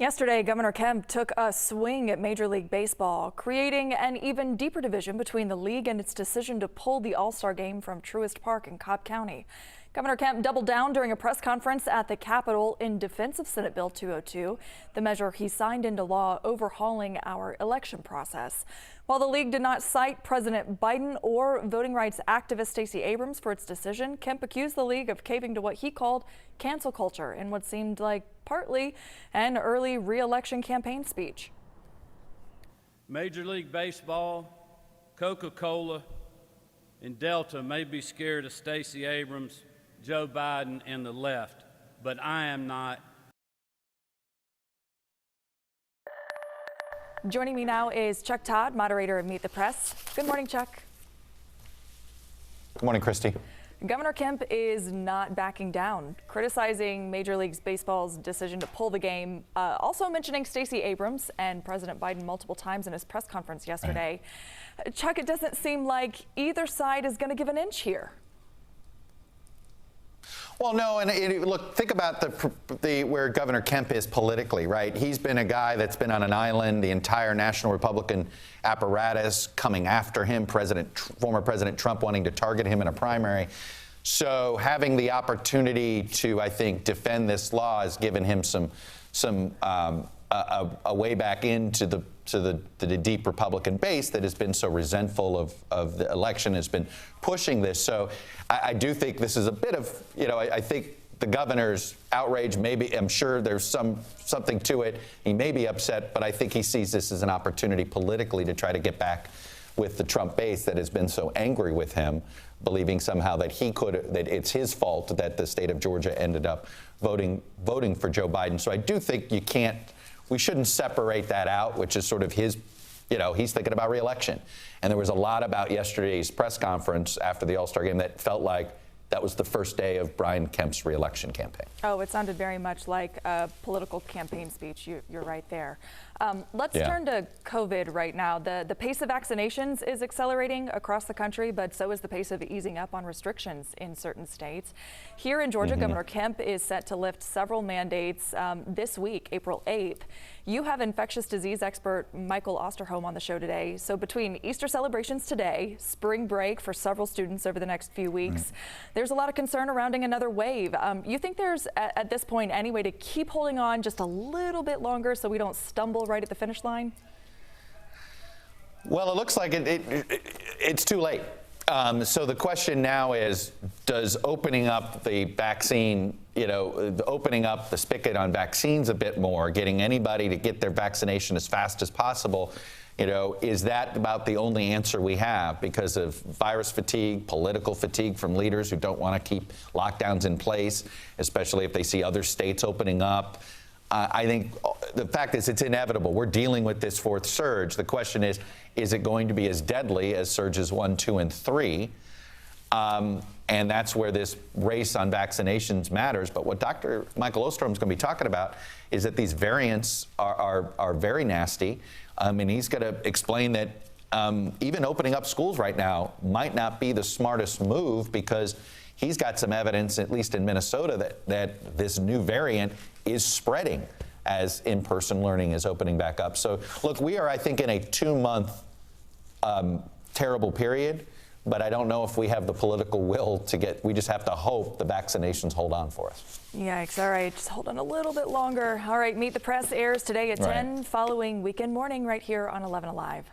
Yesterday, Governor Kemp took a swing at Major League Baseball, creating an even deeper division between the league and its decision to pull the All-Star game from Truist Park in Cobb County. Governor Kemp doubled down during a press conference at the Capitol in defense of Senate Bill 202, the measure he signed into law overhauling our election process. While the league did not cite President Biden or voting rights activist Stacey Abrams for its decision, Kemp accused the league of caving to what he called cancel culture in what seemed like partly an early re-election campaign speech. Major League Baseball, Coca-Cola, and Delta may be scared of Stacey Abrams, Joe Biden, and the left, but I am not. Joining me now is Chuck Todd, moderator of Meet the Press. Good morning, Chuck. Good morning, Christy. Governor Kemp is not backing down, criticizing Major League Baseball's decision to pull the game, also mentioning Stacey Abrams and President Biden multiple times in his press conference yesterday. Chuck, it doesn't seem like either side is going to give an inch here. Well, no, and look, think about where Governor Kemp is politically, right? He's been a guy that's been on an island, the entire national Republican apparatus coming after him, former President Trump wanting to target him in a primary. So having the opportunity to, I think, defend this law has given him a way back into the deep Republican base that has been so resentful of the election, has been pushing this. So I do think this is a bit of, I think the governor's outrage, maybe, I'm sure there's something to it. He may be upset, but I think he sees this as an opportunity politically to try to get back with the Trump base that has been so angry with him, believing somehow that that it's his fault that the state of Georgia ended up voting for Joe Biden. So I do think we shouldn't separate that out, which is sort of his, he's thinking about re-election. And there was a lot about yesterday's press conference after the All-Star game that felt like that was the first day of Brian Kemp's re-election campaign. Oh, it sounded very much like a political campaign speech. You're right there. Let's turn to COVID right now. The pace of vaccinations is accelerating across the country, but so is the pace of easing up on restrictions in certain states. Here in Georgia, Governor Kemp is set to lift several mandates this week, April 8th. You have infectious disease expert Michael Osterholm on the show today. So between Easter celebrations today, spring break for several students over the next few weeks, there's a lot of concern surrounding another wave. You think there's, at this point, any way to keep holding on just a little bit longer so we don't stumble right at the finish line? Well, it looks like it's too late. So the question now is, does opening up the vaccine, opening up the spigot on vaccines a bit more, getting anybody to get their vaccination as fast as possible, is that about the only answer we have because of virus fatigue, political fatigue from leaders who don't want to keep lockdowns in place, especially if they see other states opening up? I think the fact is it's inevitable. We're dealing with this fourth surge. The question is it going to be as deadly as surges 1, 2, and 3? And that's where this race on vaccinations matters. But what Dr. Michael Osterholm is going to be talking about is that these variants are very nasty. And he's going to explain that even opening up schools right now might not be the smartest move because he's got some evidence, at least in Minnesota, that this new variant is spreading as in-person learning is opening back up. So, look, we are, I think, in a 2-month terrible period, but I don't know if we have the political will we just have to hope the vaccinations hold on for us. Yikes. All right. Just hold on a little bit longer. All right. Meet the Press airs today at 10 following Weekend Morning right here on 11 Alive.